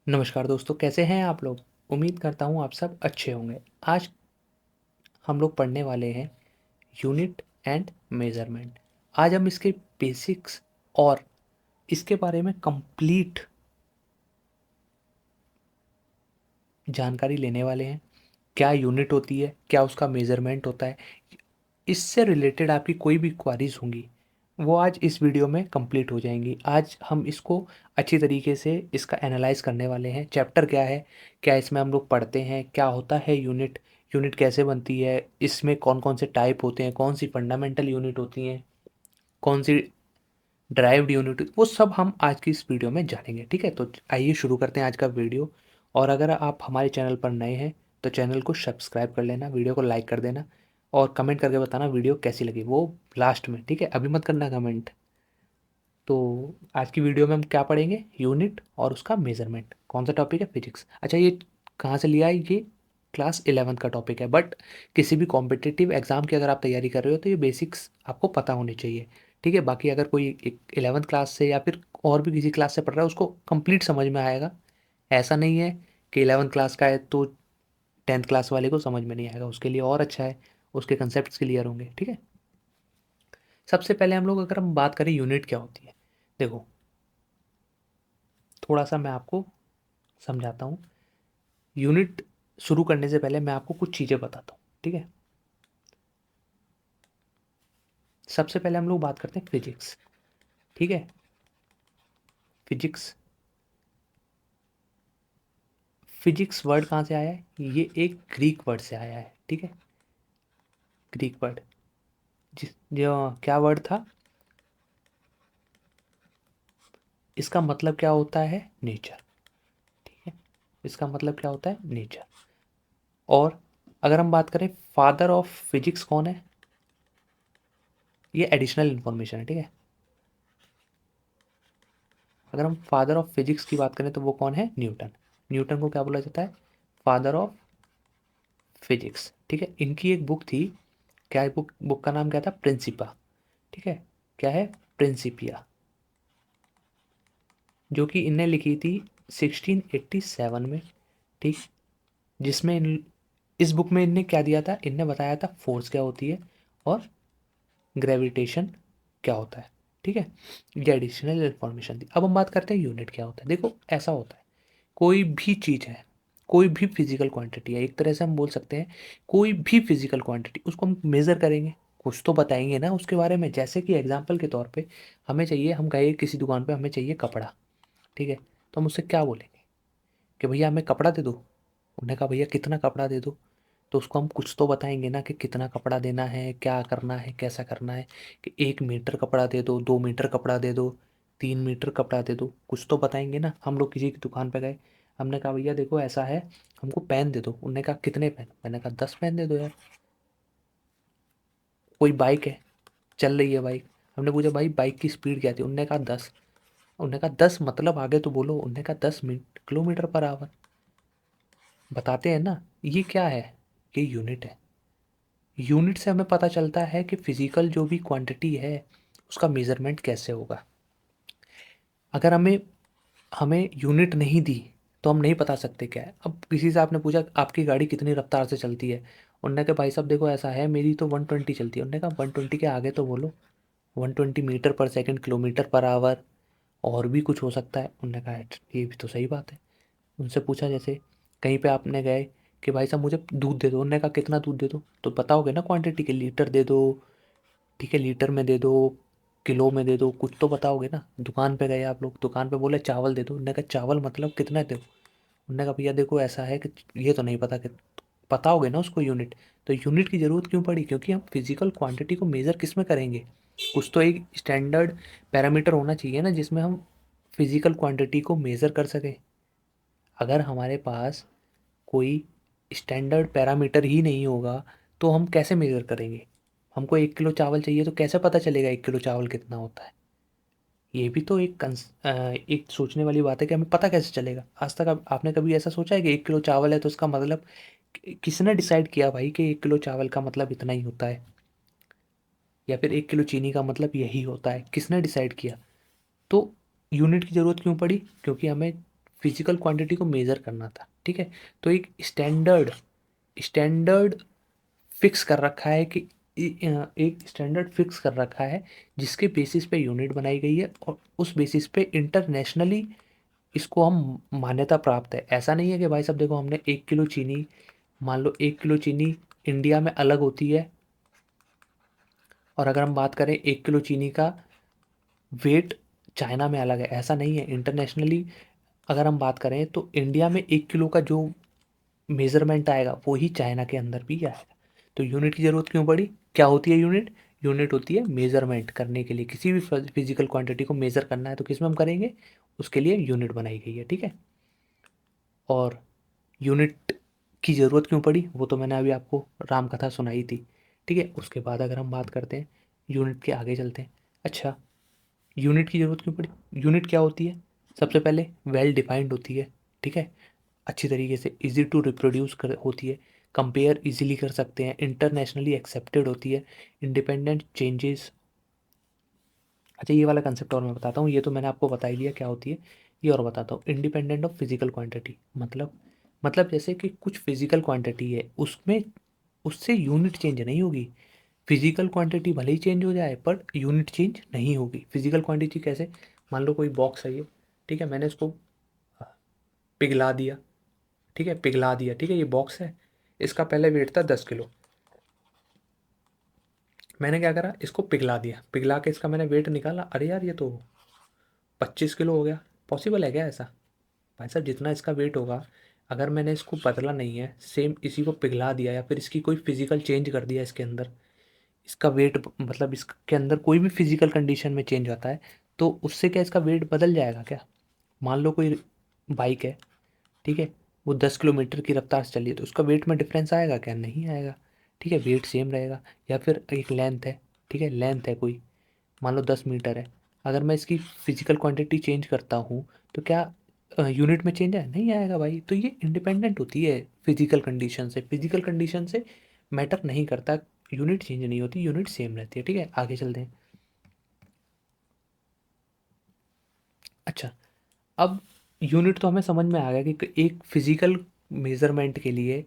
नमस्कार दोस्तों, कैसे हैं आप लोग। उम्मीद करता हूँ आप सब अच्छे होंगे। आज हम लोग पढ़ने वाले हैं यूनिट एंड मेज़रमेंट। आज हम इसके बेसिक्स और इसके बारे में कंप्लीट जानकारी लेने वाले हैं। क्या यूनिट होती है, क्या उसका मेज़रमेंट होता है, इससे रिलेटेड आपकी कोई भी क्वारीज होंगी वो आज इस वीडियो में कंप्लीट हो जाएंगी। आज हम इसको अच्छी तरीके से इसका एनालाइज करने वाले हैं। चैप्टर क्या है, क्या इसमें हम लोग पढ़ते हैं, क्या होता है यूनिट, यूनिट कैसे बनती है, इसमें कौन कौन से टाइप होते हैं, कौन सी फंडामेंटल यूनिट होती हैं, कौन सी ड्राइव्ड यूनिट, वो सब हम आज की इस वीडियो में जानेंगे। ठीक है, तो आइए शुरू करते हैं आज का वीडियो। और अगर आप हमारे चैनल पर नए हैं तो चैनल को सब्सक्राइब कर लेना, वीडियो को लाइक कर देना और कमेंट करके बताना वीडियो कैसी लगी, वो लास्ट में। ठीक है, अभी मत करना कमेंट। तो आज की वीडियो में हम क्या पढ़ेंगे, यूनिट और उसका मेजरमेंट। कौन सा टॉपिक है, फिजिक्स। अच्छा, ये कहाँ से लिया है, ये क्लास 11th का टॉपिक है। बट किसी भी कॉम्पिटिटिव एग्जाम की अगर आप तैयारी कर रहे हो तो ये बेसिक्स आपको पता होने चाहिए। ठीक है, बाकी अगर कोई एक 11th क्लास से या फिर और भी किसी क्लास से पढ़ रहा है उसको कंप्लीट समझ में आएगा। ऐसा नहीं है कि 11th क्लास का है तो 10th क्लास वाले को समझ में नहीं आएगा, उसके लिए और अच्छा है, उसके कंसेप्ट क्लियर होंगे। ठीक है, सबसे पहले हम लोग अगर हम बात करें यूनिट क्या होती है, देखो थोड़ा सा मैं आपको समझाता हूँ। यूनिट शुरू करने से पहले मैं आपको कुछ चीज़ें बताता हूँ। ठीक है, सबसे पहले हम लोग बात करते हैं फिजिक्स। ठीक है, फिजिक्स, फिजिक्स वर्ड कहाँ से आया है, ये एक ग्रीक वर्ड से आया है। ठीक है, ग्रीक वर्ड, जिस जो क्या वर्ड था, इसका मतलब क्या होता है, नेचर। ठीक है, इसका मतलब क्या होता है, नेचर। और अगर हम बात करें फादर ऑफ फिजिक्स कौन है, ये एडिशनल इन्फॉर्मेशन है। ठीक है, अगर हम फादर ऑफ फिजिक्स की बात करें तो वो कौन है, न्यूटन। न्यूटन को क्या बोला जाता है, फादर ऑफ फिजिक्स। ठीक है, इनकी एक बुक थी, क्या बुक, बुक का नाम क्या था, प्रिंसिपा। ठीक है, क्या है, प्रिंसिपिया, जो कि इनने लिखी थी 1687 में। ठीक, जिसमें इस बुक में इनने क्या दिया था, इनने बताया था फोर्स क्या होती है और ग्रेविटेशन क्या होता है। ठीक है, ये एडिशनल इन्फॉर्मेशन थी। अब हम बात करते हैं यूनिट क्या होता है। देखो ऐसा होता है, कोई भी चीज़ है, कोई भी फिजिकल क्वांटिटी है, एक तरह से हम बोल सकते हैं कोई भी फिजिकल क्वांटिटी, उसको हम मेज़र करेंगे, कुछ तो बताएंगे ना उसके बारे में। जैसे कि एग्जांपल के तौर पे हमें चाहिए, हम गए किसी दुकान पे, हमें चाहिए कपड़ा। ठीक है, तो हम उससे क्या बोलेंगे कि भैया हमें कपड़ा दे दो। उन्होंने कहा भैया कितना कपड़ा दे दो, तो उसको हम कुछ तो बताएंगे ना कि कितना कपड़ा देना है, क्या करना है, कैसा करना है, कि 1 मीटर कपड़ा दे दो, 2 मीटर कपड़ा दे दो, 3 मीटर कपड़ा दे दो, कुछ तो बताएंगे ना। हम लोग किसी की दुकान पे गए, हमने कहा भैया देखो ऐसा है, हमको पेन दे दो। उन्होंने कहा कितने पेन, मैंने कहा 10 पेन दे दो यार। कोई बाइक है, चल रही है बाइक, हमने पूछा भाई बाइक की स्पीड क्या थी, उन्होंने कहा 10। उन्होंने कहा 10 मतलब आगे तो बोलो, उन्होंने कहा 10 किलोमीटर पर आवर। बताते हैं ना, ये क्या है, ये यूनिट है। यूनिट से हमें पता चलता है कि फिजिकल जो भी क्वांटिटी है उसका मेजरमेंट कैसे होगा। अगर हमें हमें यूनिट नहीं दी तो हम नहीं बता सकते क्या है। अब किसी से आपने पूछा आपकी गाड़ी कितनी रफ्तार से चलती है, उन्होंने कहा भाई साहब देखो ऐसा है मेरी तो 120 चलती है। उन्होंने कहा 120 के आगे तो बोलो, 120 मीटर पर सेकेंड, किलोमीटर पर आवर, और भी कुछ हो सकता है। उन्होंने कहा ये भी तो सही बात है। उनसे पूछा जैसे कहीं पे आपने गए कि भाई साहब मुझे दूध दे दो, उन्होंने कहा कितना दूध दे दो, तो बताओगे ना क्वांटिटी के, लीटर दे दो, ठीक है लीटर में दे दो, किलो में दे दो, कुछ तो बताओगे ना। दुकान पे गए आप लोग, दुकान पे बोले चावल दे दो, उन्होंने कहा चावल मतलब कितना दे दो। उन्होंने कहा भैया देखो ऐसा है कि ये तो नहीं पता कि, बताओगे ना उसको यूनिट। तो यूनिट की ज़रूरत क्यों पड़ी, क्योंकि हम फिजिकल क्वांटिटी को मेज़र किस में करेंगे, कुछ तो एक स्टैंडर्ड पैरामीटर होना चाहिए ना जिसमें हम फिजिकल क्वांटिटी को मेज़र कर सकें। अगर हमारे पास कोई स्टैंडर्ड पैरामीटर ही नहीं होगा तो हम कैसे मेज़र करेंगे। हमको 1 किलो चावल चाहिए तो कैसे पता चलेगा 1 किलो चावल कितना होता है। ये भी तो एक सोचने वाली बात है कि हमें पता कैसे चलेगा। आज तक आपने कभी ऐसा सोचा है कि 1 किलो चावल है तो उसका मतलब, किसने डिसाइड किया भाई कि 1 किलो चावल का मतलब इतना ही होता है, या फिर 1 किलो चीनी का मतलब यही होता है, किसने डिसाइड किया। तो यूनिट की ज़रूरत क्यों पड़ी, क्योंकि हमें फिजिकल क्वांटिटी को मेज़र करना था, ठीक है। तो एक स्टैंडर्ड स्टैंडर्ड फिक्स कर रखा है कि एक स्टैंडर्ड फिक्स कर रखा है जिसके बेसिस पे यूनिट बनाई गई है, और उस बेसिस पे इंटरनेशनली इसको हम मान्यता प्राप्त है। ऐसा नहीं है कि भाई साहब देखो हमने 1 किलो चीनी, मान लो 1 किलो चीनी इंडिया में अलग होती है, और अगर हम बात करें 1 किलो चीनी का वेट चाइना में अलग है, ऐसा नहीं है। इंटरनेशनली अगर हम बात करें तो इंडिया में 1 किलो का जो मेजरमेंट आएगा वो ही चाइना के अंदर भी आएगा। तो यूनिट की ज़रूरत क्यों पड़ी? क्या होती है यूनिट? यूनिट होती है मेजरमेंट करने के लिए, किसी भी फिजिकल क्वांटिटी को मेजर करना है तो किस में हम करेंगे, उसके लिए यूनिट बनाई गई है, ठीक है। और यूनिट की ज़रूरत क्यों पड़ी वो तो मैंने अभी आपको राम कथा सुनाई थी, ठीक है। उसके बाद अगर हम बात करते हैं यूनिट के, आगे चलते हैं। अच्छा, यूनिट की ज़रूरत क्यों पड़ी? यूनिट क्या होती है? सबसे पहले वेल डिफाइंड होती है, ठीक है, अच्छी तरीके से इजी टू रिप्रोड्यूस कर होती है, कंपेयर इजीली कर सकते हैं, इंटरनेशनली एक्सेप्टेड होती है, इंडिपेंडेंट चेंजेस। अच्छा, ये वाला कंसेप्ट और मैं बताता हूँ, ये तो मैंने आपको बता ही दिया क्या होती है, ये और बताता हूँ। इंडिपेंडेंट ऑफ फिजिकल क्वांटिटी मतलब जैसे कि कुछ फिजिकल क्वांटिटी है उसमें, उससे यूनिट चेंज नहीं होगी। फिजिकल क्वांटिटी भले ही चेंज हो जाए पर यूनिट चेंज नहीं होगी। फिजिकल क्वांटिटी कैसे? मान लो कोई बॉक्स है ये, ठीक है, मैंने इसको पिघला दिया, ठीक है, पिघला दिया, ठीक है, ये बॉक्स है, इसका पहले वेट था 10 किलो, मैंने क्या करा, इसको पिघला दिया, पिघला के इसका मैंने वेट निकाला, अरे यार ये तो 25 किलो हो गया। पॉसिबल है क्या ऐसा? भाई साहब जितना इसका वेट होगा, अगर मैंने इसको बदला नहीं है, सेम इसी को पिघला दिया या फिर इसकी कोई फिजिकल चेंज कर दिया इसके अंदर, इसका वेट मतलब इसके अंदर कोई भी फिजिकल कंडीशन में चेंज आता है, तो उससे क्या इसका वेट बदल जाएगा क्या? मान लो कोई बाइक है, ठीक है, वो 10 किलोमीटर की रफ्तार से चली है तो उसका वेट में डिफरेंस आएगा क्या? नहीं आएगा, ठीक है, वेट सेम रहेगा। या फिर एक लेंथ है, ठीक है, लेंथ है कोई, मान लो 10 मीटर है, अगर मैं इसकी फिजिकल क्वांटिटी चेंज करता हूँ तो क्या यूनिट में चेंज है? नहीं आएगा भाई। तो ये इंडिपेंडेंट होती है फिजिकल कंडीशन से, फिजिकल कंडीशन से मैटर नहीं करता, यूनिट चेंज नहीं होती, यूनिट सेम रहती है, ठीक है। आगे चलते हैं। अच्छा, अब यूनिट तो हमें समझ में आ गया कि एक फिजिकल मेजरमेंट के लिए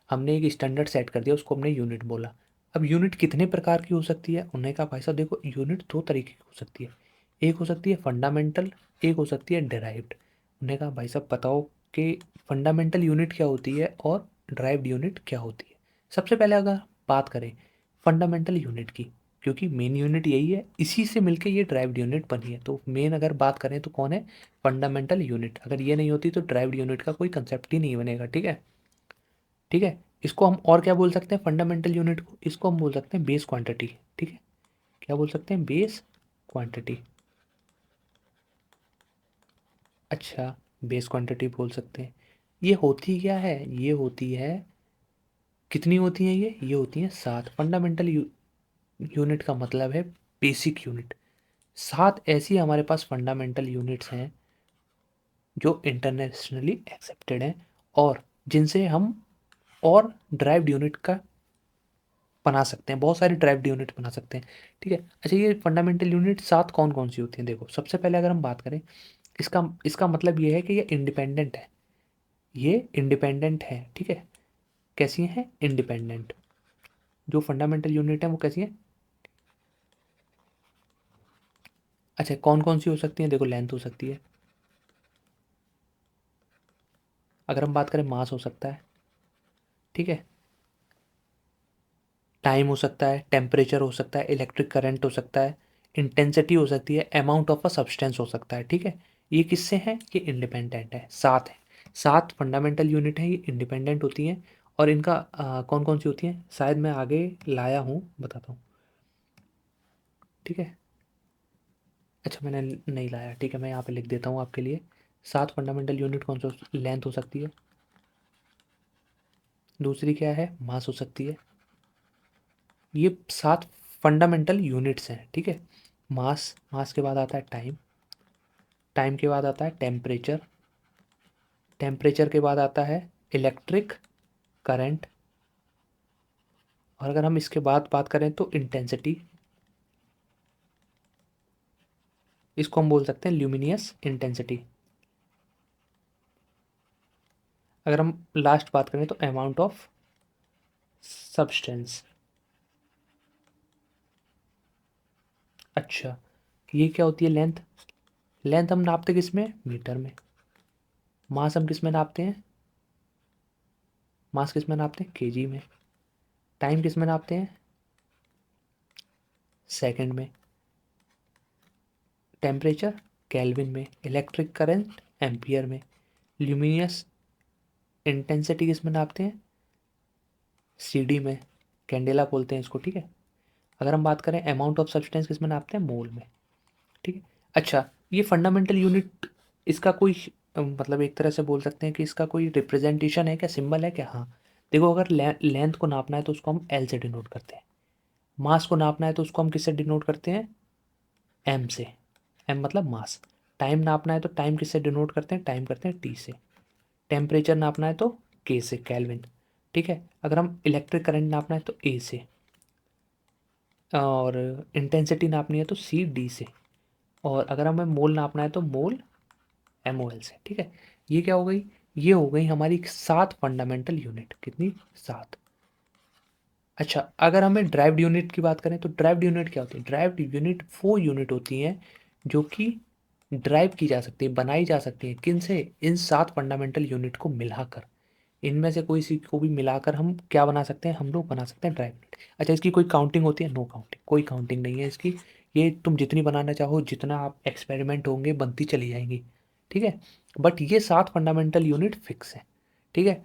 हमने एक स्टैंडर्ड सेट कर दिया, उसको हमने यूनिट बोला। अब यूनिट कितने प्रकार की हो सकती है? उन्होंने कहा भाई साहब देखो यूनिट दो तरीके की हो सकती है, एक हो सकती है फंडामेंटल, एक हो सकती है डिराइव्ड। उन्होंने कहा भाई साहब बताओ कि फंडामेंटल यूनिट क्या होती है और ड्राइव्ड यूनिट क्या होती है। सबसे पहले अगर बात करें फंडामेंटल यूनिट की, क्योंकि मेन यूनिट यही है, इसी से मिलके ये ड्राइव्ड यूनिट बनी है, तो मेन अगर बात करें तो कौन है? Fundamental unit. अगर ये नहीं होती तो ड्राइव्ड यूनिट का कोई कंसेप्ट ही नहीं बनेगा, ठीक है। ठीक है, इसको हम और क्या बोल सकते हैं फंडामेंटल यूनिट को? इसको हम बोल सकते हैं बेस क्वांटिटी, ठीक है। क्या बोल सकते हैं? Base quantity. अच्छा, बेस क्वांटिटी बोल सकते हैं। ये होती क्या है? ये होती है, कितनी होती है ये होती है 7। फंडामेंटल यूनिट का मतलब है बेसिक यूनिट। 7 ऐसी हमारे पास फंडामेंटल यूनिट्स हैं जो इंटरनेशनली एक्सेप्टेड हैं, और जिनसे हम और ड्राइव्ड यूनिट का बना सकते हैं, बहुत सारी ड्राइव्ड यूनिट बना सकते हैं, ठीक है। अच्छा, ये फंडामेंटल यूनिट 7 कौन कौन सी होती हैं? देखो, सबसे पहले अगर हम बात करें, इसका इसका मतलब ये है कि ये इंडिपेंडेंट है, ये इंडिपेंडेंट है, ठीक है। कैसी हैं? इंडिपेंडेंट। जो फंडामेंटल यूनिट है वो कैसी है? अच्छा, कौन कौन सी हो सकती हैं? देखो, लेंथ हो सकती है, अगर हम बात करें मास हो सकता है, ठीक है, टाइम हो सकता है, टेम्परेचर हो सकता है, इलेक्ट्रिक करंट हो सकता है, इंटेंसिटी हो सकती है, अमाउंट ऑफ अ सब्सटेंस हो सकता है, ठीक है। ये किससे हैं? ये इंडिपेंडेंट है, 7 है। 7 फंडामेंटल यूनिट है, ये इंडिपेंडेंट होती हैं, और इनका कौन कौन सी होती हैं शायद मैं आगे लाया हूँ, बताता हूँ, ठीक है। अच्छा, मैंने नहीं लाया, ठीक है, मैं यहाँ पे लिख देता हूँ आपके लिए। 7 फंडामेंटल यूनिट कौन सा? लेंथ हो सकती है, दूसरी क्या है? मास हो सकती है। ये 7 फंडामेंटल यूनिट्स हैं, ठीक है। मास, मास के बाद आता है टाइम, टाइम के बाद आता है टेम्परेचर, टेम्परेचर के बाद आता है इलेक्ट्रिक करंट, और अगर हम इसके बाद बात करें तो इंटेंसिटी, इसको हम बोल सकते हैं ल्यूमिनियस इंटेंसिटी। अगर हम लास्ट बात करें तो अमाउंट ऑफ सब्सटेंस। अच्छा, ये क्या होती है? लेंथ। लेंथ हम नापते किस में? मीटर में। मास हम किस में नापते हैं? मास किस में नापते हैं? केजी में। टाइम किस में नापते हैं? सेकंड में। टेम्परेचर केल्विन में। इलेक्ट्रिक करंट एम्पियर में। ल्यूमिनियस इंटेंसिटी किस में नापते हैं? सीडी में। कैंडेला बोलते हैं इसको, ठीक है। अगर हम बात करें अमाउंट ऑफ सब्सटेंस किस में नापते हैं? मोल में, ठीक है। अच्छा, ये फंडामेंटल यूनिट, इसका कोई मतलब एक तरह से बोल सकते हैं कि इसका कोई रिप्रेजेंटेशन है क्या, सिंबल है क्या? हाँ, देखो, अगर लेंथ को नापना है तो उसको हम एल से डिनोट करते हैं। मास को नापना है तो उसको हम किससे डिनोट करते हैं? एम से। एम मतलब मास। टाइम नापना है तो टाइम किससे डिनोट करते हैं? टाइम करते हैं टी से। टेम्परेचर नापना है तो के से, केल्विन, ठीक है। अगर हम इलेक्ट्रिक करंट नापना है तो ए से, और इंटेंसिटी नापनी है तो सी डी से, और अगर हमें मोल नापना है तो मोल एम ओ एल से, ठीक है। ये क्या हो गई? ये हो गई हमारी 7 फंडामेंटल यूनिट। कितनी? 7। अच्छा, अगर हमें ड्राइव्ड यूनिट की बात करें तो ड्राइव्ड यूनिट क्या होती है? ड्राइव्ड यूनिट वो यूनिट होती हैं जो कि ड्राइव की जा सकती है, बनाई जा सकती है। किन से? इन 7 फंडामेंटल यूनिट को मिलाकर। इनमें से कोई सी को भी मिलाकर हम क्या बना सकते हैं? हम लोग बना सकते हैं ड्राइव यूनिट। अच्छा, इसकी कोई काउंटिंग होती है? नो काउंटिंग, कोई काउंटिंग नहीं है इसकी। ये तुम जितनी बनाना चाहो, जितना आप एक्सपेरिमेंट होंगे, बनती चली जाएंगी, ठीक है। बट ये 7 फंडामेंटल यूनिट फिक्स है, ठीक है।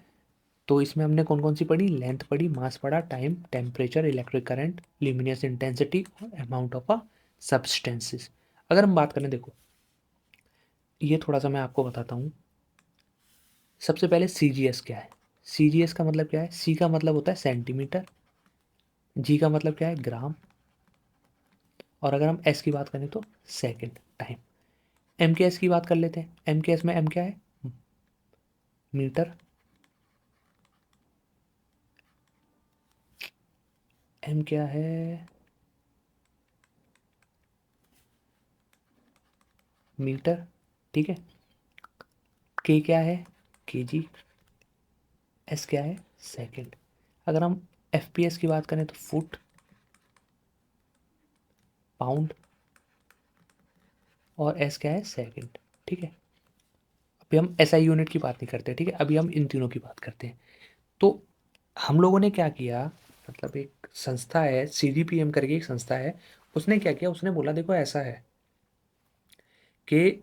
तो इसमें हमने कौन कौन सी पढ़ी? लेंथ पढ़ी, मास पढ़ा, time, temperature, electric current, luminous intensity और अमाउंट ऑफ अ सब्सटेंसेस। अगर हम बात करें, देखो, ये थोड़ा सा मैं आपको बताता हूँ। सबसे पहले सीजीएस क्या है? सीजीएस का मतलब क्या है? सी का मतलब होता है सेंटीमीटर, जी का मतलब क्या है? ग्राम, और अगर हम एस की बात करें तो सेकंड, टाइम। एम के एस की बात कर लेते हैं। एम के एस में एम क्या है? मीटर। एम क्या है? मीटर, ठीक है। के क्या है? केजी। एस क्या है? सेकंड। अगर हम एफपीएस की बात करें तो फुट, पाउंड, और एस क्या है? सेकंड, ठीक है। अभी हम एसआई यूनिट की बात नहीं करते, ठीक है। अभी हम इन तीनों की बात करते हैं। तो हम लोगों ने क्या किया, मतलब एक संस्था है सीडीपीएम करके, एक संस्था है। उसने क्या किया? उसने बोला देखो ऐसा है कि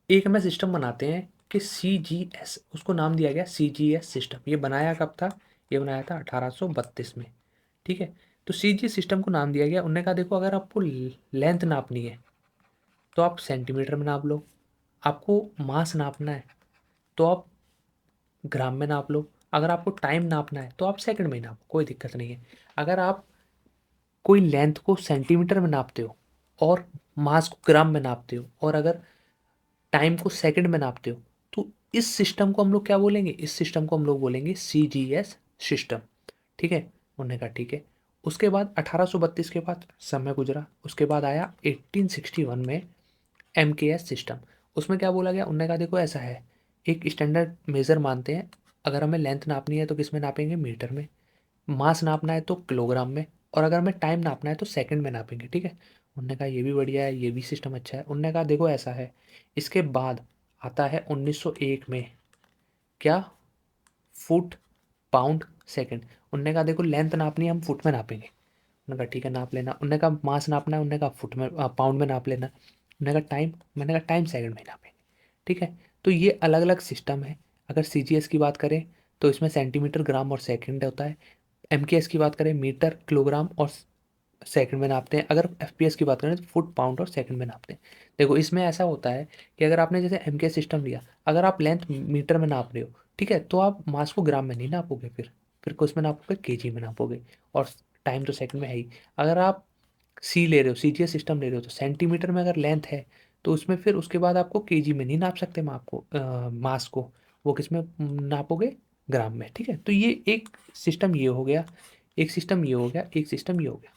एक हमें सिस्टम बनाते हैं कि सी जी एस, उसको नाम दिया गया सी जी एस सिस्टम। ये बनाया कब था? ये बनाया था 1832 में, ठीक है। तो सी जी सिस्टम को नाम दिया गया। उन्होंने कहा देखो, अगर आपको लेंथ नापनी है तो आप सेंटीमीटर में नाप लो, आपको मास नापना है तो आप ग्राम में नाप लो, अगर आपको टाइम नापना है तो आप सेकंड में नापो, कोई दिक्कत नहीं है। अगर आप कोई लेंथ को सेंटीमीटर में नापते हो और मास को ग्राम में नापते हो, और अगर टाइम को सेकंड में नापते हो, तो इस सिस्टम को हम लोग क्या बोलेंगे? इस सिस्टम को हम लोग बोलेंगे सी जी एस सिस्टम, ठीक है। उन्होंने कहा ठीक है। उसके बाद 1832 के बाद समय गुजरा, उसके बाद आया 1861 में एम के एस सिस्टम। उसमें क्या बोला गया? उन्होंने कहा देखो ऐसा है, एक स्टैंडर्ड मेज़र मानते हैं। अगर हमें लेंथ नापनी है तो किस में नापेंगे? मीटर में। मास नापना है तो किलोग्राम में, और अगर हमें टाइम नापना है तो सेकंड में नापेंगे, ठीक है। उन्होंने कहा ये भी बढ़िया है, ये भी सिस्टम अच्छा है। उन्होंने कहा देखो ऐसा है। इसके बाद आता है 1901 में, क्या? Foot, pound, second. उन्होंने कहा देखो, लेंथ नापनी है, हम फुट में नापेंगे। उन्होंने कहा ठीक है, नाप लेना। उन्होंने कहा मास नापना है, उन्होंने कहा फुट में, पाउंड में नाप लेना। उन्होंने कहा टाइम, मैंने कहा टाइम सेकंड में नापेंगे, ठीक है। तो ये अलग अलग सिस्टम है। अगर सीजीएस की बात करें तो इसमें सेंटीमीटर, ग्राम और सेकंड होता है। एमकेएस की बात करें, मीटर, किलोग्राम और सेकंड में नापते हैं। अगर एफपीएस की बात करें तो फुट, पाउंड और सेकंड में नापते हैं। देखो, इसमें ऐसा होता है कि अगर आपने जैसे एमकेएस सिस्टम लिया, अगर आप लेंथ मीटर में नाप रहे हो, ठीक है, तो आप मास को ग्राम में नहीं नापोगे, फिर को उसमें नापोगे, केजी में नापोगे। और टाइम तो सेकंड में है ही। अगर आप सी ले रहे हो, सीजीएस सिस्टम ले रहे हो, तो सेंटीमीटर में अगर लेंथ है तो उसमें फिर उसके बाद आपको केजी में नहीं नाप सकते मास को, वो किस में नापोगे? ग्राम में, ठीक है। तो ये एक सिस्टम ये हो गया, एक सिस्टम ये हो गया, एक सिस्टम ये हो गया।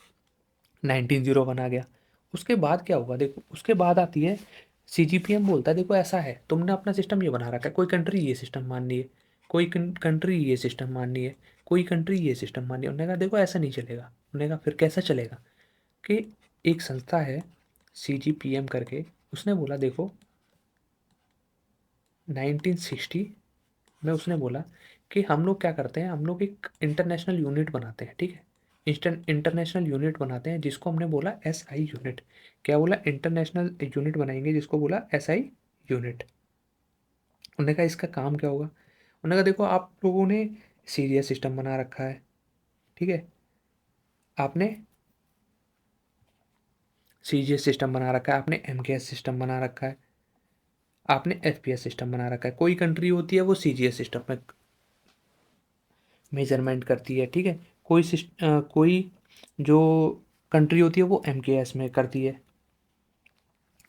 1901 आ गया। उसके बाद क्या होगा? देखो, उसके बाद आती है सीजीपीएम बोलता है देखो ऐसा है, तुमने अपना सिस्टम ये बना रखा है, कोई कंट्री ये सिस्टम मान रही है, कोई कंट्री ये सिस्टम मान रही है, कोई कंट्री ये सिस्टम मान रही है। उन्होंने कहा देखो ऐसा नहीं चलेगा। उन्होंने कहा फिर कैसा चलेगा, कि एक संस्था है सीजीपीएम करके, उसने बोला देखो 1960 में उसने बोला कि हम लोग क्या करते हैं, हम लोग एक इंटरनेशनल यूनिट बनाते हैं, ठीक है, इंटरनेशनल यूनिट बनाते हैं जिसको हमने बोला एसआई यूनिट। क्या बोला, इंटरनेशनल यूनिट बनाएंगे जिसको बोला एसआई यूनिट। उन्होंने कहा इसका काम क्या होगा, उन्होंने कहा देखो आप लोगों ने सीरियस सिस्टम बना रखा है, ठीक है, आपने सीजीएस सिस्टम बना रखा है, आपने एमकेएस सिस्टम बना रखा है, आपने एफपीएस सिस्टम बना रखा है। कोई कंट्री होती है वो सीजीएस सिस्टम में मेजरमेंट करती है, ठीक है, कोई जो कंट्री होती है वो एमकेएस में करती है,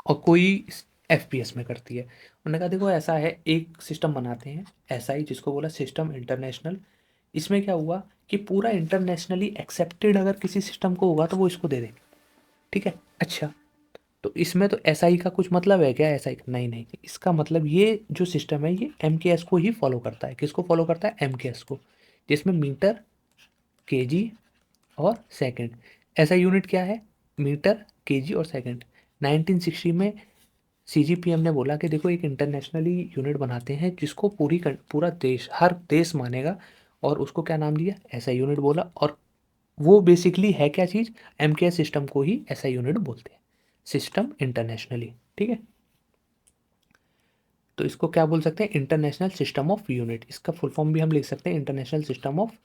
और कोई एफपीएस में करती है। उन्होंने कहा देखो ऐसा है, एक सिस्टम बनाते हैं एसआई जिसको बोला सिस्टम इंटरनेशनल। इसमें क्या हुआ कि पूरा इंटरनेशनली एक्सेप्टेड अगर किसी सिस्टम को होगा तो वो इसको दे देंगे, ठीक है। अच्छा, तो इसमें तो एसआई का कुछ मतलब है क्या, एसआई का नहीं नहीं, इसका मतलब ये जो सिस्टम है ये एमकेएस को ही फॉलो करता है। किसको फॉलो करता है, एमकेएस को, जिसमें मीटर, केजी और सेकंड। ऐसा यूनिट क्या है, मीटर, केजी और सेकंड। 1960 में सीजीपीएम ने बोला कि देखो एक इंटरनेशनली यूनिट बनाते हैं जिसको पूरा देश, हर देश मानेगा, और उसको क्या नाम दिया, ऐसा यूनिट बोला। और वो बेसिकली है क्या चीज़, एमकेएस सिस्टम को ही ऐसा यूनिट बोलते हैं, सिस्टम इंटरनेशनली, ठीक है। तो इसको क्या बोल सकते हैं, इंटरनेशनल सिस्टम ऑफ यूनिट। इसका फुल फॉर्म भी हम लिख सकते हैं, इंटरनेशनल सिस्टम ऑफ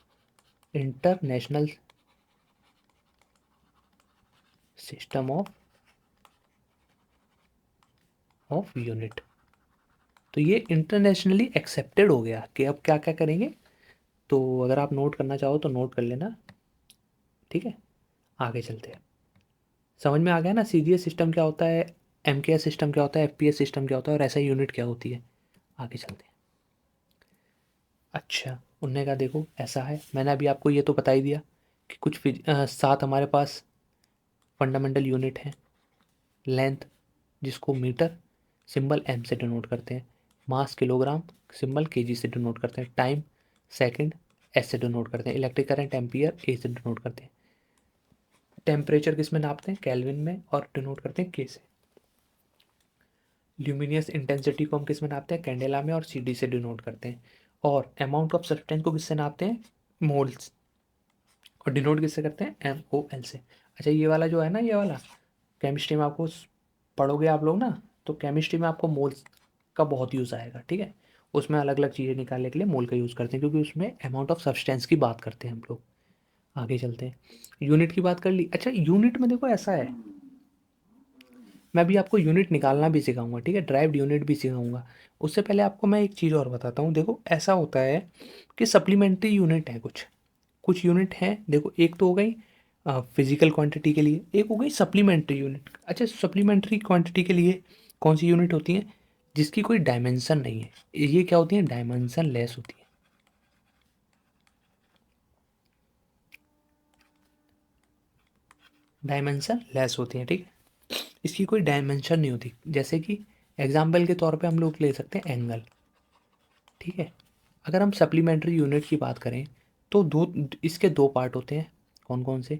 यूनिट। तो ये इंटरनेशनली एक्सेप्टेड हो गया कि अब क्या क्या करेंगे। तो अगर आप नोट करना चाहो तो नोट कर लेना, ठीक है। आगे चलते हैं, समझ में आ गया ना सीजीएस सिस्टम क्या होता है, एमकेएस सिस्टम क्या होता है, एफपीएस सिस्टम क्या होता है, और ऐसा यूनिट क्या होती है। आगे चलते हैं। अच्छा, उनने कहा देखो ऐसा है, मैंने अभी आपको ये तो बता ही दिया कि कुछ 7 हमारे पास फंडामेंटल यूनिट हैं। लेंथ, जिसको मीटर सिंबल एम से डिनोट करते हैं, मास किलोग्राम सिंबल केजी से डिनोट करते हैं, टाइम सेकंड एस से डिनोट करते हैं, इलेक्ट्रिक करंट एम्पियर ए से डिनोट करते हैं, टेम्परेचर किस में नापते हैं, केल्विन में, और डिनोट करते हैं के से। ल्यूमिनियस इंटेंसिटी को हम किस में नापते हैं, कैंडेला में, और सीडी से डिनोट करते हैं। और अमाउंट ऑफ सब्सटेंस को किससे नापते हैं, मोल्स, और डिनोट किससे करते हैं, एम ओ एल से। अच्छा, ये वाला जो है ना, ये वाला केमिस्ट्री में आपको पढ़ोगे आप लोग ना, तो केमिस्ट्री में आपको मोल्स का बहुत यूज़ आएगा, ठीक है। उसमें अलग अलग चीज़ें निकालने के लिए मोल का यूज़ करते हैं, क्योंकि उसमें अमाउंट ऑफ सब्सटेंस की बात करते हैं हम लोग। आगे चलते हैं, यूनिट की बात कर ली। अच्छा, यूनिट में देखो ऐसा है, मैं अभी आपको यूनिट निकालना भी सिखाऊंगा, ठीक है, ड्राइव्ड यूनिट भी सिखाऊंगा। उससे पहले आपको मैं एक चीज़ और बताता हूँ। देखो ऐसा होता है कि सप्लीमेंट्री यूनिट है, कुछ कुछ यूनिट हैं। देखो एक तो हो गई फिजिकल क्वांटिटी के लिए, एक हो गई सप्लीमेंट्री यूनिट। अच्छा, सप्लीमेंट्री क्वांटिटी के लिए कौन सी यूनिट होती है, जिसकी कोई डायमेंशन नहीं है, ये क्या होती है, डायमेंशन लेस होती है। डायमेंशन लेस होती है, ठीक है, इसकी कोई डायमेंशन नहीं होती। जैसे कि एग्जाम्पल के तौर पे हम लोग ले सकते हैं एंगल, ठीक है। अगर हम सप्लीमेंट्री यूनिट की बात करें तो इसके दो पार्ट होते हैं। कौन कौन से,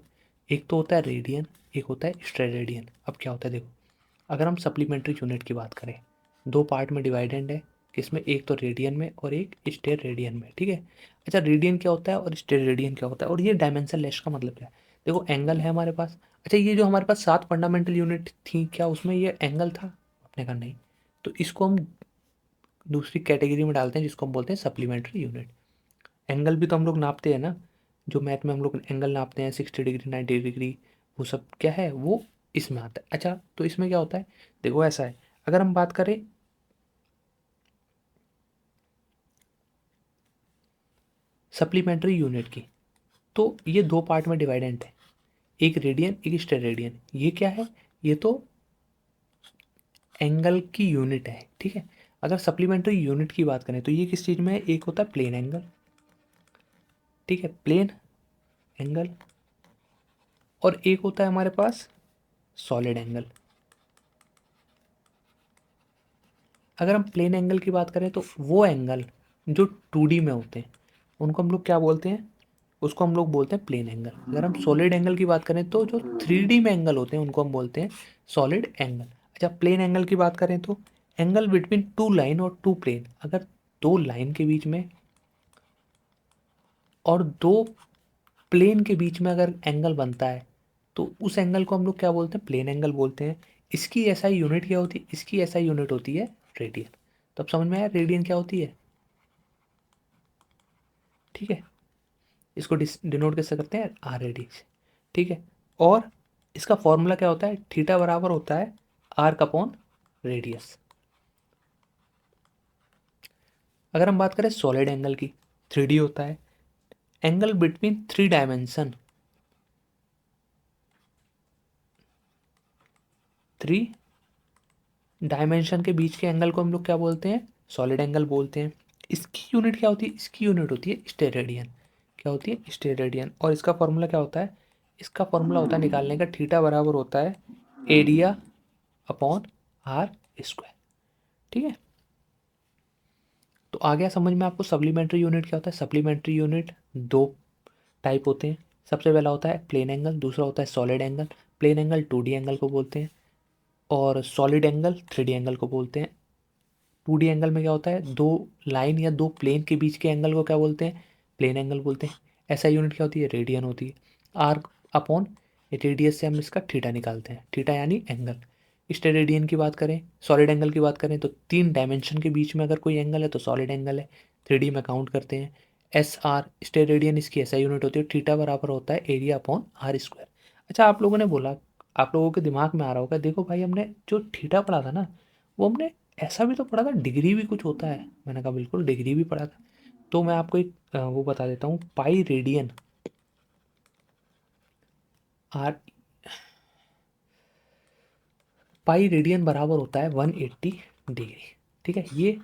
एक तो होता है रेडियन, एक होता है स्टेरेडियन। अब क्या होता है देखो, अगर हम सप्लीमेंट्री यूनिट की बात करें, दो पार्ट में डिवाइडेड है, किसमें, एक तो रेडियन में और एक स्टेर रेडियन में, ठीक है। अच्छा, रेडियन क्या होता है और स्टेर रेडियन क्या होता है, और ये डायमेंशन लेस का मतलब क्या है। देखो एंगल है हमारे पास। अच्छा, ये जो हमारे पास 7 फंडामेंटल यूनिट थी, क्या उसमें ये एंगल था, अपने का नहीं। तो इसको हम दूसरी कैटेगरी में डालते हैं, जिसको हम बोलते हैं सप्लीमेंट्री यूनिट। एंगल भी तो हम लोग नापते हैं ना, जो मैथ में हम लोग एंगल नापते हैं 60 डिग्री 90 डिग्री, वो सब क्या है, वो इसमें आता है। अच्छा, तो इसमें क्या होता है, देखो ऐसा है, अगर हम बात करें सप्लीमेंट्री यूनिट की, तो ये दो पार्ट में डिवाइडेंट है, एक रेडियन एक स्टेरेडियन। ये क्या है, ये तो एंगल की यूनिट है, ठीक है। अगर सप्लीमेंट्री यूनिट की बात करें तो ये किस चीज़ में है, एक होता है प्लेन एंगल, ठीक है, प्लेन एंगल, और एक होता है हमारे पास सॉलिड एंगल। अगर हम प्लेन एंगल की बात करें तो वो एंगल जो 2D में होते हैं उनको हम लोग क्या बोलते हैं, उसको हम लोग बोलते हैं प्लेन एंगल। अगर हम सॉलिड एंगल की बात करें तो जो 3D में एंगल होते हैं उनको हम बोलते हैं सॉलिड एंगल। अच्छा, प्लेन एंगल की बात करें तो एंगल बिटवीन टू लाइन और टू प्लेन, अगर दो लाइन के बीच में और दो प्लेन के बीच में अगर एंगल बनता है तो उस एंगल को हम लोग क्या बोलते हैं, प्लेन एंगल बोलते हैं। इसकी एसआई यूनिट क्या होती है, इसकी एसआई यूनिट होती है रेडियन। तो अब समझ में आया रेडियन क्या होती है, ठीक है। इसको डिनोट कैसे करते हैं, आर रेडियन, ठीक है। और इसका फॉर्मूला क्या होता है, थीटा बराबर होता है आर अपॉन रेडियस। अगर हम बात करें सॉलिड एंगल की, 3D होता है, angle between three dimension, three dimension के बीच के एंगल को हम लोग क्या बोलते हैं, सॉलिड एंगल बोलते हैं। इसकी यूनिट क्या होती है, इसकी यूनिट होती है स्टेरेडियन। क्या होती है, स्टेरेडियन। और इसका फॉर्मूला क्या होता है, इसका फॉर्मूला होता है निकालने का, थीटा बराबर होता है एरिया अपॉन आर स्क्वायर, ठीक है। तो आ गया समझ में आपको सप्लीमेंट्री यूनिट क्या होता है। सप्लीमेंट्री यूनिट दो टाइप होते हैं। सबसे पहला होता है प्लेन एंगल, दूसरा होता है solid angle. Plane angle 2D angle को बोलते हैं और सॉलिड एंगल 3D एंगल को बोलते हैं। 2D एंगल में क्या होता है, दो लाइन या दो प्लेन के बीच के एंगल को क्या बोलते हैं, प्लेन एंगल बोलते हैं। ऐसा यूनिट क्या होती है, रेडियन होती है। आर अपॉन रेडियस से हम इसका थीटा निकालते हैं, थीटा यानी एंगल। स्टेरेडियन की बात करें, सॉलिड एंगल की बात करें तो तीन डायमेंशन के बीच में अगर कोई एंगल है तो सॉलिड एंगल है, 3D में काउंट करते हैं। एस आर स्टेरेडियन इसकी ऐसा यूनिट होती है, थीटा बराबर होता है एरिया अपॉन आर स्क्वायर। अच्छा, आप लोगों ने बोला, आप लोगों के दिमाग में आ रहा होगा, देखो भाई हमने जो थीटा पढ़ा था ना, वो हमने ऐसा भी तो पढ़ा था, डिग्री भी कुछ होता है। मैंने कहा बिल्कुल डिग्री भी पढ़ा था। तो मैं आपको एक वो बता देता हूँ, pi radian R, pi radian बराबर होता है 180 डिग्री, ठीक है। ये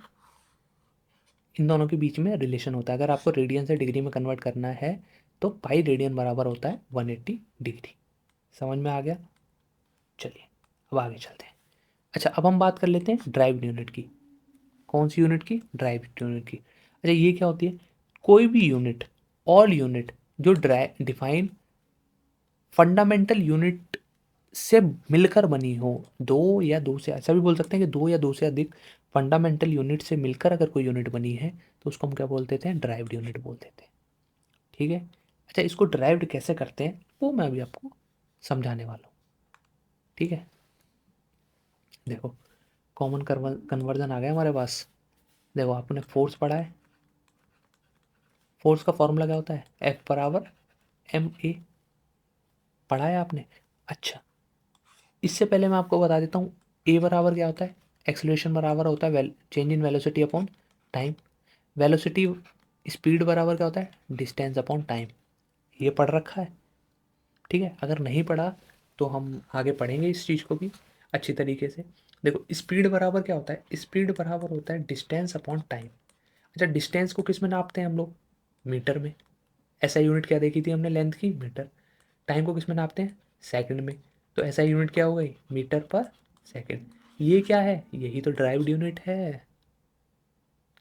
इन दोनों के बीच में रिलेशन होता है। अगर आपको रेडियन से डिग्री में कन्वर्ट करना है तो पाई रेडियन बराबर होता है 180 डिग्री। समझ में आ गया, चलिए अब आगे चलते हैं। अच्छा, अब हम बात कर लेते हैं ड्राइव्ड यूनिट की। कौन सी यूनिट की, ड्राइव्ड यूनिट की। अच्छा, ये क्या होती है, कोई भी यूनिट, ऑल यूनिट जो डिफाइन फंडामेंटल यूनिट से मिलकर बनी हो, दो या दो से, ऐसा भी बोल सकते हैं कि दो या दो से अधिक फंडामेंटल यूनिट से मिलकर अगर कोई यूनिट बनी है तो उसको हम क्या बोल देते हैं, ड्राइव्ड यूनिट बोल देते हैं, ठीक है। अच्छा, इसको ड्राइव्ड कैसे करते हैं वो मैं अभी आपको समझाने वाला हूँ, ठीक है। देखो, कॉमन कन्वर्जन आ गया हमारे पास। देखो, आपने फोर्स पढ़ा है, फोर्स का फॉर्मूला क्या होता है, एफ बराबर एम ए, पढ़ा है आपने। अच्छा, इससे पहले मैं आपको बता देता हूँ, ए बराबर क्या होता है, एक्सेलरेशन बराबर होता है change in velocity upon time. Velocity, speed बराबर क्या होता है, डिस्टेंस अपॉन टाइम। ये पढ़ रखा है, ठीक है। अगर नहीं पढ़ा तो हम आगे पढ़ेंगे इस चीज़ को भी अच्छी तरीके से। देखो, स्पीड बराबर क्या होता है, स्पीड बराबर होता है डिस्टेंस अपॉन टाइम। अच्छा, डिस्टेंस को किस में नापते हैं हम लोग, मीटर में। ऐसा यूनिट क्या देखी थी हमने, लेंथ की, मीटर। टाइम को किस में नापते हैं, सेकंड में। तो ऐसा यूनिट क्या हो गई, मीटर पर सेकंड। ये क्या है, यही तो ड्राइव्ड यूनिट है।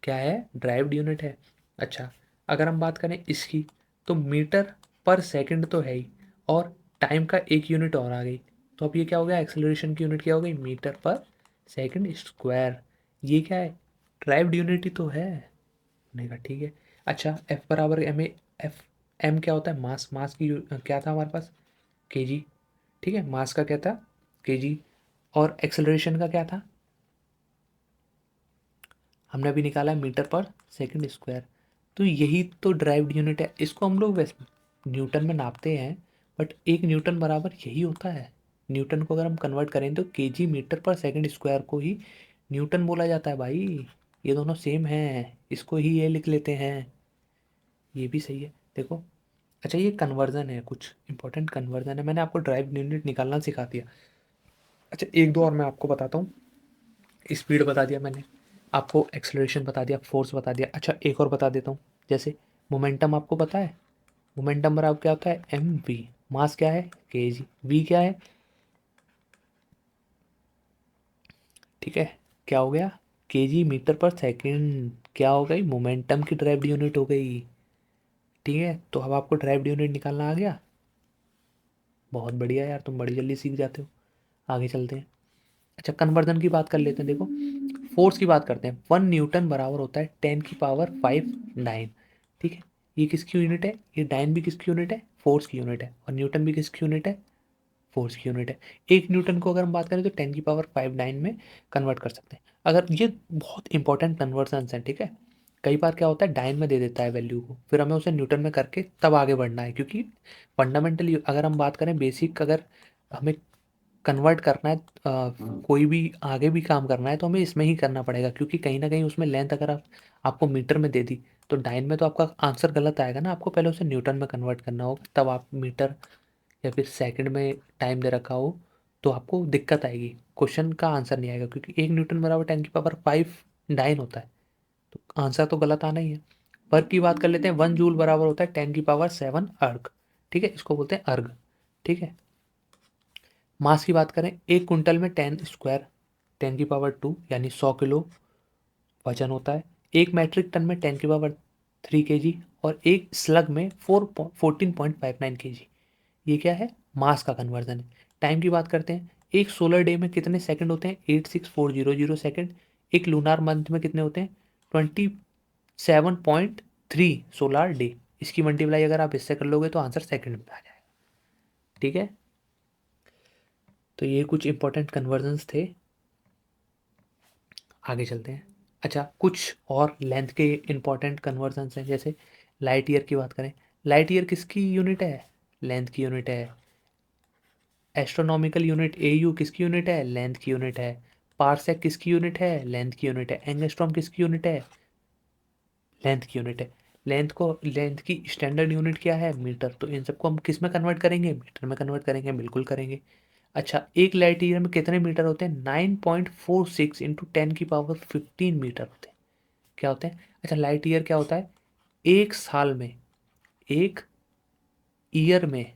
क्या है, ड्राइव्ड यूनिट है। अच्छा, अगर हम बात करें इसकी, तो मीटर पर सेकंड तो है ही, और टाइम का एक यूनिट और आ गई। तो अब ये क्या हो गया, एक्सेलरेशन की यूनिट क्या हो गई, मीटर पर सेकंड स्क्वायर। ये क्या है, ड्राइव्ड यूनिट ही तो है। नहीं का, ठीक है। अच्छा, एफ बराबर एम ए, एफ, एम क्या होता है, मास। मास की क्या था हमारे पास, केजी, ठीक है। मास का क्या था, केजी। और एक्सेलरेशन का क्या था, हमने अभी निकाला है, मीटर पर सेकंड स्क्वायर। तो यही तो ड्राइव्ड यूनिट है। इसको हम लोग वैसे न्यूटन में नापते हैं, बट एक न्यूटन बराबर यही होता है। न्यूटन को अगर हम कन्वर्ट करें तो KG metre per second square को ही न्यूटन बोला जाता है भाई। ये दोनों सेम हैं, इसको ही ये लिख लेते हैं, ये भी सही है। देखो, अच्छा, ये कन्वर्जन है, कुछ इंपॉर्टेंट कन्वर्जन है। मैंने आपको ड्राइव यूनिट निकालना सिखा दिया। अच्छा, एक दो और मैं आपको बताता हूँ। स्पीड बता दिया मैंने आपको, एक्सेलरेशन बता दिया, फोर्स बता दिया। अच्छा, एक और बता देता हूँ, जैसे मोमेंटम आपको पता है। मोमेंटम बराबर क्या होता है, एम वी। मास क्या है, के जी। वी क्या है, ठीक है, क्या हो गया, केजी मीटर पर सेकंड क्या हो गई, मोमेंटम की ड्राइव्ड यूनिट हो गई। ठीक है, तो अब आपको ड्राइव्ड यूनिट निकालना आ गया। बहुत बढ़िया यार, तुम बड़ी जल्दी सीख जाते हो। आगे चलते हैं। अच्छा, कन्वर्जन की बात कर लेते हैं। देखो, फोर्स की बात करते हैं। 1 न्यूटन बराबर होता है 10⁵ डाइन। ठीक है, ये किसकी यूनिट है, ये डाइन भी किसकी यूनिट है, फोर्स की यूनिट है, और न्यूटन भी किसकी यूनिट है, फोर्स की यूनिट है। 1 न्यूटन को अगर हम बात करें तो 10⁵ डाइन में कन्वर्ट कर सकते हैं। अगर ये बहुत इंपॉर्टेंट कन्वर्जन है, ठीक है। कई बार क्या होता है, डाइन में दे देता है वैल्यू को, फिर हमें उसे न्यूटन में करके तब आगे बढ़ना है, क्योंकि फंडामेंटली अगर हम बात करें बेसिक, अगर हमें कन्वर्ट करना है, कोई भी आगे भी काम करना है तो हमें इसमें ही करना पड़ेगा, क्योंकि कहीं ना कहीं उसमें लेंथ अगर आपको मीटर में दे दी तो डाइन में तो आपका आंसर गलत आएगा ना। आपको पहले उसे न्यूटन में कन्वर्ट करना होगा, तब आप मीटर या फिर सेकंड में टाइम दे रखा हो तो आपको दिक्कत आएगी, क्वेश्चन का आंसर नहीं आएगा, क्योंकि 1 न्यूटन बराबर 10⁵ डाइन होता है, तो आंसर तो गलत आना ही है। वर्क की बात कर लेते हैं। 1 जूल बराबर होता है 10⁵ अर्ग। ठीक है, इसको बोलते हैं अर्ग। ठीक है, मास की बात करें, 1 क्विंटल में 10 स्क्वायर 10⁵2 यानी 100 किलो वजन होता है। 1 मैट्रिक टन में 10⁵3 kg, और एक स्लग में 14.59 kg। ये क्या है, मास का कन्वर्जन है। टाइम की बात करते हैं। एक सोलर डे में कितने सेकंड होते हैं, 86400 सेकंड। एक लूनार मंथ में कितने होते हैं, 27.3 सोलर डे। इसकी मल्टीप्लाई अगर आप इससे कर लोगे तो आंसर सेकंड में आ जाएगा। ठीक है, तो ये कुछ इंपॉर्टेंट कन्वर्जन्स थे। आगे चलते हैं। अच्छा, कुछ और लेंथ के इंपॉर्टेंट कन्वर्जन्स हैं, जैसे लाइट ईयर की बात करें। लाइट ईयर किसकी यूनिट है, लेंथ की यूनिट है। एस्ट्रोनॉमिकल यूनिट एयू किसकी यूनिट है, लेंथ की यूनिट है। पारसेक किसकी यूनिट है, लेंथ की यूनिट है। एंगस्ट्रॉम किसकी यूनिट है, लेंथ की यूनिट है। लेंथ की स्टैंडर्ड यूनिट क्या है, मीटर। तो इन सबको हम किस में कन्वर्ट करेंगे, मीटर में कन्वर्ट करेंगे, बिल्कुल करेंगे। अच्छा, एक लाइट ईयर में कितने मीटर होते हैं, 9.46 इंटू 10⁵15 मीटर होते हैं। क्या होते हैं, अच्छा लाइट ईयर क्या होता है, एक साल में, एक ईयर में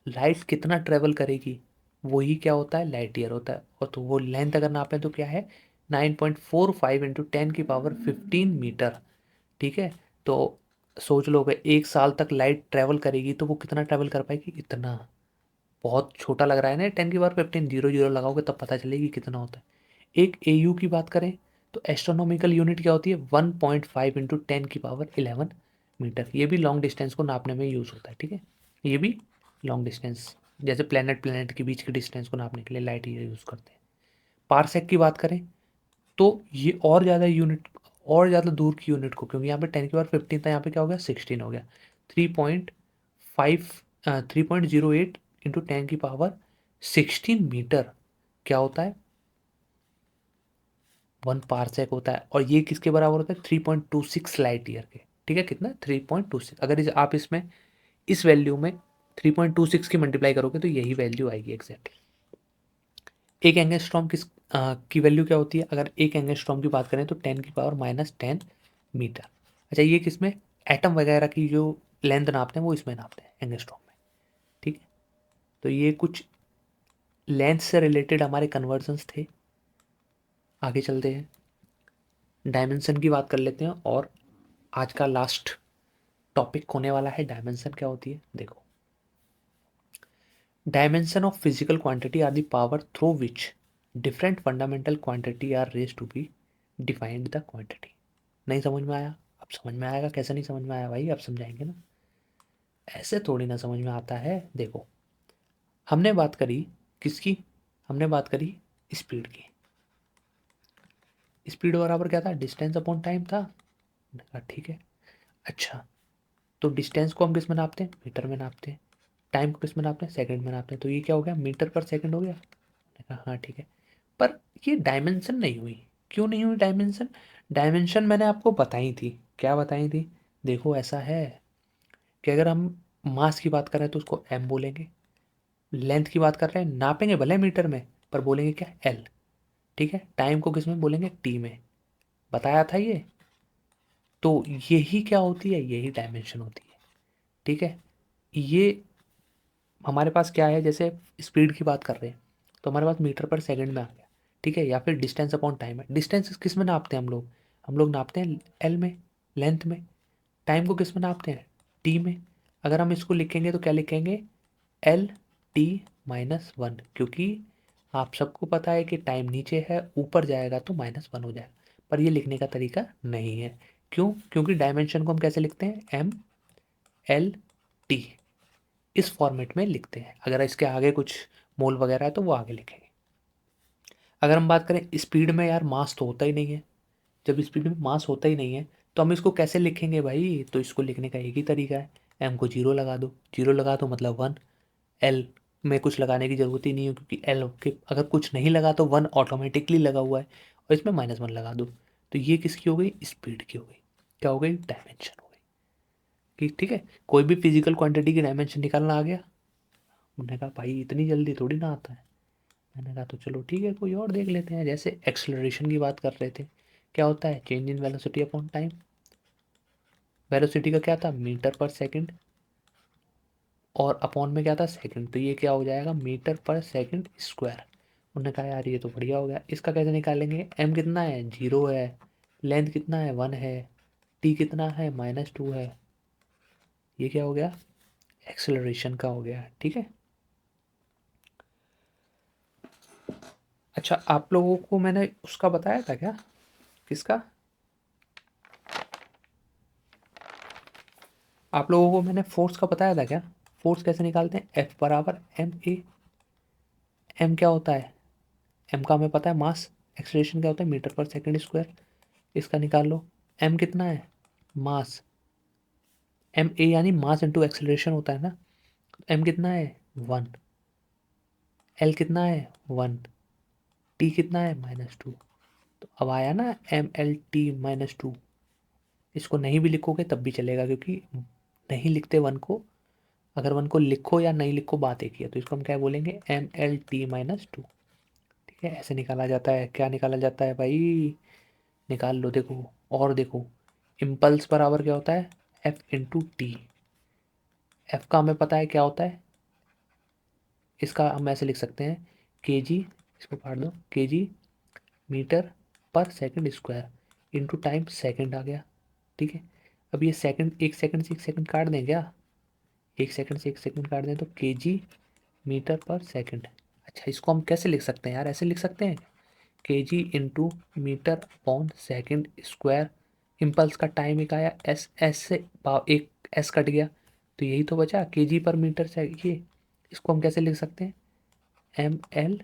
लाइट कितना ट्रेवल करेगी, वही क्या होता है, लाइट ईयर होता है। और तो वो लेंथ अगर नापें तो क्या है, 9.45 इंटू 10⁵15 मीटर। ठीक है, तो सोच लो कि एक साल तक लाइट ट्रेवल करेगी तो वो कितना ट्रेवल कर पाएगी, इतना। बहुत छोटा लग रहा है ना, 10⁵15, जीरो जीरो लगाओगे तब पता चलेगी कितना होता है। एक एयू की बात करें तो एस्ट्रोनॉमिकल यूनिट क्या होती है, 1.5 इंटू 10⁻11 मीटर। ये भी लॉन्ग डिस्टेंस को नापने में यूज़ होता है। ठीक है, ये भी लॉन्ग डिस्टेंस, जैसे प्लेनेट प्लेनेट के बीच के डिस्टेंस को नापने के लिए लाइट ईयर यूज़ करते हैं। पारसेक की बात करें तो ये और ज़्यादा यूनिट, और ज़्यादा दूर की यूनिट को, क्योंकि यहाँ पे 10⁵15 था, यहाँ पे क्या हो गया, 16 हो गया। 3.5 3.08 इंटू 10⁻16 मीटर क्या होता है, 1 पारसेक होता है। और ये किसके बराबर होता है, 3.26 लाइट ईयर के। ठीक है, कितना, 3.26। अगर आप इसमें इस वैल्यू में 3.26 की मल्टीप्लाई करोगे तो यही वैल्यू आएगी एग्जैक्टली। एक एंगस्ट्रॉम की वैल्यू क्या होती है, अगर एक एंगस्ट्रॉम की बात करें तो 10⁻10 मीटर। अच्छा, ये किसमें, एटम वगैरह की जो लेंथ नापते हैं वो इसमें नापते हैं, एंगस्ट्रॉम में। ठीक है, तो ये कुछ लेंथ से रिलेटेड हमारे कन्वर्जन्स थे। आगे चलते हैं, डायमेंशन की बात कर लेते हैं, और आज का लास्ट टॉपिक होने वाला है डायमेंशन क्या होती है। देखो, dimension of physical quantity are the power through which different fundamental quantity are raised to be defined the quantity. नहीं समझ में आया, अब समझ में आएगा। कैसे नहीं समझ में आया भाई, अब समझाएंगे ना, ऐसे थोड़ी ना समझ में आता है। देखो, हमने बात करी किसकी, हमने बात करी स्पीड की। स्पीड बराबर क्या था, डिस्टेंस अपॉन टाइम था। मैंने कहा ठीक है। अच्छा, तो डिस्टेंस को हम किस में नापते हैं, मीटर में नापते हैं। टाइम को किस में नापते हैं, सेकंड में नापते हैं। तो ये क्या हो गया, मीटर पर सेकंड हो गया। मैंने कहा हाँ ठीक है, पर ये डायमेंशन नहीं हुई। क्यों नहीं हुई डायमेंशन, डायमेंशन मैंने आपको बताई थी, क्या बताई थी। देखो, ऐसा है कि अगर हम मास की बात कर रहे हैं तो उसको एम बोलेंगे, लेंथ की बात कर रहे हैं नापेंगे भले मीटर में, पर बोलेंगे क्या, एल। ठीक है, टाइम को किस में बोलेंगे, टी में। बताया था ये। तो यही क्या होती है, यही डायमेंशन होती है। ठीक है, ये हमारे पास क्या है, जैसे स्पीड की बात कर रहे हैं तो हमारे पास मीटर पर सेकंड में आ गया। ठीक है, या फिर डिस्टेंस अपॉन टाइम है। डिस्टेंस किस में नापते हैं हम लोग नापते हैं एल में, लेंथ में। टाइम को किस में नापते हैं, टी में। अगर हम इसको लिखेंगे तो क्या लिखेंगे, एल टी माइनस वन, क्योंकि आप सबको पता है कि टाइम नीचे है, ऊपर जाएगा तो माइनस वन हो जाएगा। पर ये लिखने का तरीका नहीं है। क्यों, क्योंकि डायमेंशन को हम कैसे लिखते हैं, एम एल टी, इस फॉर्मेट में लिखते हैं। अगर इसके आगे कुछ मोल वगैरह है तो वो आगे लिखेंगे। अगर हम बात करें स्पीड में, यार मास तो होता ही नहीं है। जब स्पीड में मास होता ही नहीं है तो हम इसको कैसे लिखेंगे भाई, तो इसको लिखने का एक ही तरीका है, एम को जीरो लगा दो। जीरो लगा दो मतलब वन। एल में कुछ लगाने की जरूरत ही नहीं है, क्योंकि एल के अगर कुछ नहीं लगा तो वन ऑटोमेटिकली लगा हुआ है, और इसमें माइनस वन लगा दो। तो ये किसकी हो गई, स्पीड की हो गई। क्या हो गई, डायमेंशन हो गई। ठीक है, कोई भी फिजिकल क्वांटिटी की डायमेंशन निकालना आ गया। उन्होंने कहा भाई इतनी जल्दी थोड़ी ना आता है। मैंने कहा तो चलो ठीक है, कोई और देख लेते हैं। जैसे एक्सेलरेशन की बात कर रहे थे, क्या होता है, change in velocity upon time. Velocity का क्या था, मीटर पर सेकंड, और अपॉन में क्या था, सेकंड। तो ये क्या हो जाएगा, मीटर पर सेकंड स्क्वायर। उन्होंने कहा यार ये तो बढ़िया हो गया। इसका कैसे निकालेंगे, एम कितना है, जीरो है। लेंथ कितना है, वन है। टी कितना है, माइनस टू है। ये क्या हो गया, एक्सेलरेशन का हो गया। ठीक है। अच्छा, आप लोगों को मैंने उसका बताया था क्या, किसका, आप लोगों को मैंने फोर्स का बताया था क्या। फोर्स कैसे निकालते हैं, एफ बराबर एम ए। एम क्या होता है, एम का हमें पता है मास। एक्सेलरेशन क्या होता है, मीटर पर सेकंड स्क्वायर। इसका निकाल लो। एम कितना है, मास। एम ए यानी मास इंटू एक्सेलरेशन होता है ना। एम कितना है, वन। एल कितना है, वन। टी कितना है, माइनस टू। तो अब आया ना M L T minus two. इसको नहीं भी लिखोगे तब भी चलेगा, क्योंकि नहीं लिखते वन को। अगर वन को लिखो या नहीं लिखो बात एक ही है। तो इसको हम क्या बोलेंगे, M L T minus two. ठीक है, ऐसे निकाला जाता है। क्या निकाला जाता है भाई, निकाल लो। देखो और देखो, इम्पल्स बराबर क्या होता है, एफ इंटू टी। एफ का हमें पता है क्या होता है, इसका हम ऐसे लिख सकते हैं, के जी, इसको काट दो, K G metre per second square into time, second आ गया। ठीक है, अब ये सेकंड, एक सेकंड से एक सेकंड काट दें क्या, एक सेकंड से एक सेकंड काट दें तो के जी मीटर पर सेकंड। अच्छा, इसको हम कैसे लिख सकते हैं यार, ऐसे लिख सकते हैं, K G into metre upon second square. Impulse का टाइम एक आया, एस, एस से एक एस कट गया, तो यही तो बचा, के जी पर मीटर से ये। इसको हम कैसे लिख सकते हैं, M L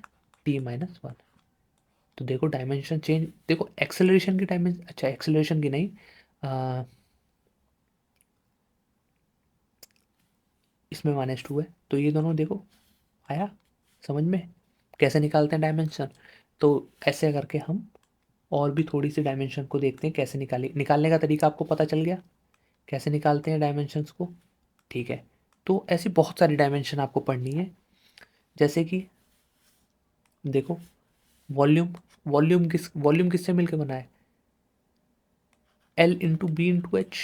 T minus one. तो देखो डायमेंशन चेंज, देखो एक्सेलरेशन की डायमेंशन, अच्छा एक्सेलरेशन की नहीं, आ, इसमें माइनस टू है, तो ये दोनों देखो आया समझ में, कैसे निकालते हैं डायमेंशन। तो ऐसे करके हम और भी थोड़ी सी डायमेंशन को देखते हैं, कैसे निकालने का तरीका आपको पता चल गया, कैसे निकालते हैं डायमेंशंस को। ठीक है, तो ऐसी बहुत सारी डायमेंशन आपको पढ़नी है। जैसे कि देखो, वॉल्यूम, वॉल्यूम किससे मिलकर बना है, L into B into H.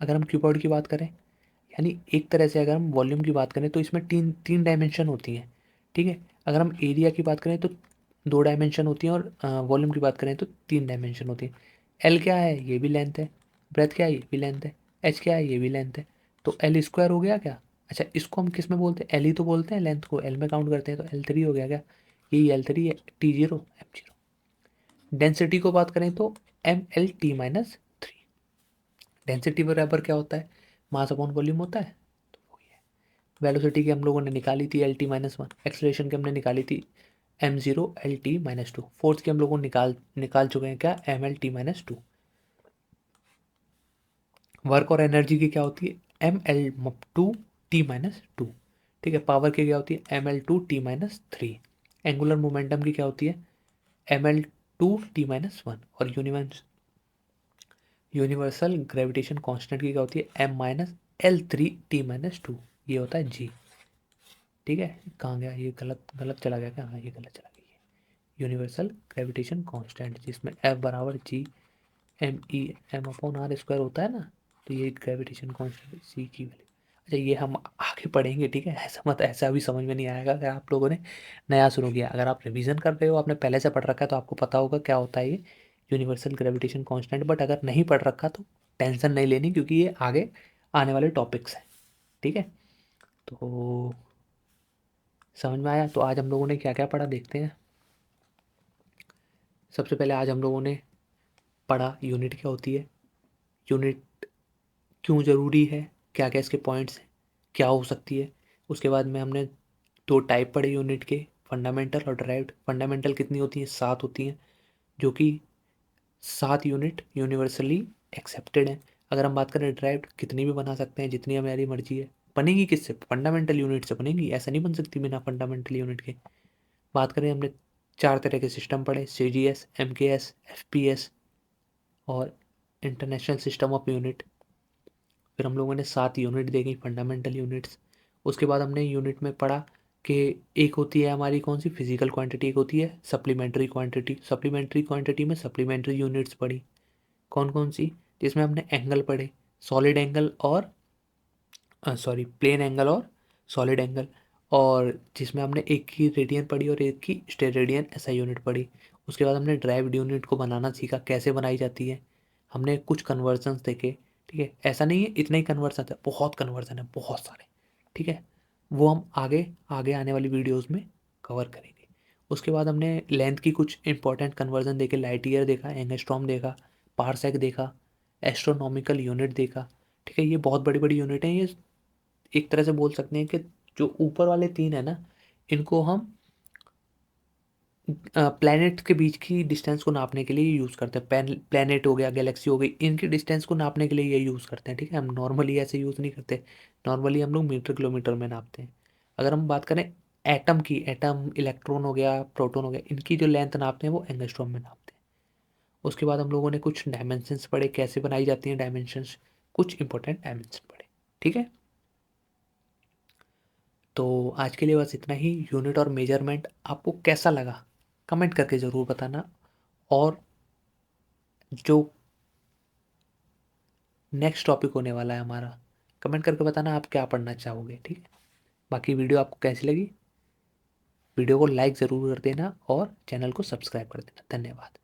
अगर हम क्यूबॉइड की बात करें, यानी एक तरह से अगर हम वॉल्यूम की बात करें तो इसमें तीन तीन डायमेंशन होती हैं। ठीक है, अगर हम एरिया की बात करें तो दो डायमेंशन होती हैं, और वॉल्यूम की बात करें तो तीन डायमेंशन होती है। एल क्या है, ये भी लेंथ है। ब्रेथ क्या है, ये भी लेंथ है। एच क्या है, ये भी लेंथ है। तो एल स्क्वायर हो गया क्या। अच्छा, इसको हम किस में बोलते हैं, एल ही तो बोलते हैं, लेंथ को एल में काउंट करते हैं, तो एल थ्री हो गया क्या, यही एल थ्री है, T zero M zero. Density को बात करें तो M L T minus three. Density बराबर क्या होता है, मास अपॉन वॉल्यूम होता है। तो वही है। वेलोसिटी की हम लोगों ने निकाली थी, L T minus one. Acceleration की हमने निकाली थी, M zero L T minus two. Force की हम लोगों निकाल निकाल चुके हैं क्या, M L T minus two. Work और एनर्जी की क्या होती है, M L two T minus two. ठीक है, पावर की क्या होती है, M L two T minus three. Angular momentum की क्या होती है, M L two T minus one. और यूनिवर्सल ग्रेविटेशन कांस्टेंट की क्या होती है, M minus L three T minus two. ये होता है जी। ठीक है, कहाँ गया ये, गलत गलत चला गया क्या, हाँ ये गलत चला गया। यूनिवर्सल ग्रेविटेशन कांस्टेंट, जिसमें एफ बराबर G M E M upon R square होता है ना। तो ये ग्रेविटेशन कांस्टेंट सी की वैल्यू। अच्छा, ये हम आगे आगे पढ़ेंगे, ठीक है। ऐसा भी समझ में नहीं आएगा अगर आप लोगों ने नया शुरू किया। अगर आप रिवीजन कर रहे हो, आपने पहले से पढ़ रखा है, तो आपको पता होगा क्या होता है ये यूनिवर्सल ग्रेविटेशन कांस्टेंट। बट अगर नहीं पढ़ रखा तो टेंशन नहीं लेनी, क्योंकि ये आगे आने वाले टॉपिक्स हैं, ठीक है। तो समझ में आया। तो आज हम लोगों ने क्या क्या पढ़ा देखते हैं। सबसे पहले आज हम लोगों ने पढ़ा यूनिट क्या होती है, यूनिट क्यों ज़रूरी है, क्या क्या इसके पॉइंट्स हैं, क्या हो सकती है। उसके बाद में हमने दो टाइप पढ़े यूनिट के, फंडामेंटल और ड्राइव्ड। फंडामेंटल कितनी होती हैं, 7 होती हैं, जो कि 7 यूनिट यूनिवर्सली एक्सेप्टेड हैं। अगर हम बात करें ड्राइव्ड, कितनी भी बना सकते हैं, जितनी हमारी मर्जी है। बनेगी किससे, फंडामेंटल यूनिट से बनेगी, ऐसा नहीं बन सकती बिना फंडामेंटल यूनिट के। बात करें, हमने 4 तरह के सिस्टम पढ़े, CGS, MKS, FPS और इंटरनेशनल सिस्टम ऑफ यूनिट। फिर हम लोगों ने 7 यूनिट देखी, फंडामेंटल यूनिट्स। उसके बाद हमने यूनिट में पढ़ा कि एक होती है हमारी कौन सी, फिजिकल क्वांटिटी, एक होती है सप्लीमेंट्री क्वांटिटी। सप्लीमेंट्री क्वांटिटी में सप्लीमेंट्री यूनिट्स पढ़ी, कौन कौन सी, जिसमें हमने एंगल पढ़े, सॉलिड एंगल और सॉरी प्लेन एंगल और सॉलिड एंगल, और जिसमें हमने एक की रेडियन पढ़ी और एक की स्टेरेडियन ऐसा यूनिट पढ़ी। उसके बाद हमने ड्राइव्ड यूनिट को बनाना सीखा, कैसे बनाई जाती है। हमने कुछ कन्वर्जन्स देखे, ठीक है। ऐसा नहीं है इतना ही कन्वर्जन है, बहुत कन्वर्जन है, बहुत सारे, ठीक है। वो हम आगे आगे आने वाली वीडियोज़ में कवर करेंगे। उसके बाद हमने लेंथ की कुछ इंपॉर्टेंट कन्वर्जन देखे, लाइट ईयर देखा, एंगस्ट्रॉम देखा, पारसेक देखा, एस्ट्रोनॉमिकल यूनिट देखा, ठीक है। ये बहुत बड़ी बड़ी यूनिट हैं। ये एक तरह से बोल सकते हैं कि जो ऊपर वाले 3 है ना, इनको हम प्लैनेट के बीच की डिस्टेंस को नापने के लिए यूज़ करते हैं। प्लैनेट हो गया, गैलेक्सी हो गई, इनकी डिस्टेंस को नापने के लिए ये यूज़ करते हैं, ठीक है। हम नॉर्मली ऐसे यूज़ नहीं करते, नॉर्मली हम लोग मीटर किलोमीटर में नापते हैं। अगर हम बात करें एटम की, एटम, इलेक्ट्रॉन हो गया, प्रोटॉन हो गया, इनकी जो लेंथ नापते हैं वो एंगस्ट्रॉम में नापते हैं। उसके बाद हम लोगों ने कुछ डायमेंशंस पढ़े, कैसे बनाई जाती हैं डायमेंशंस, कुछ इंपॉर्टेंट डायमेंशन पढ़े, ठीक है। तो आज के लिए बस इतना ही। यूनिट और मेजरमेंट आपको कैसा लगा कमेंट करके ज़रूर बताना, और जो नेक्स्ट टॉपिक होने वाला है हमारा, कमेंट करके बताना आप क्या पढ़ना चाहोगे, ठीक है। बाकी वीडियो आपको कैसी लगी, वीडियो को लाइक ज़रूर कर देना और चैनल को सब्सक्राइब कर देना। धन्यवाद।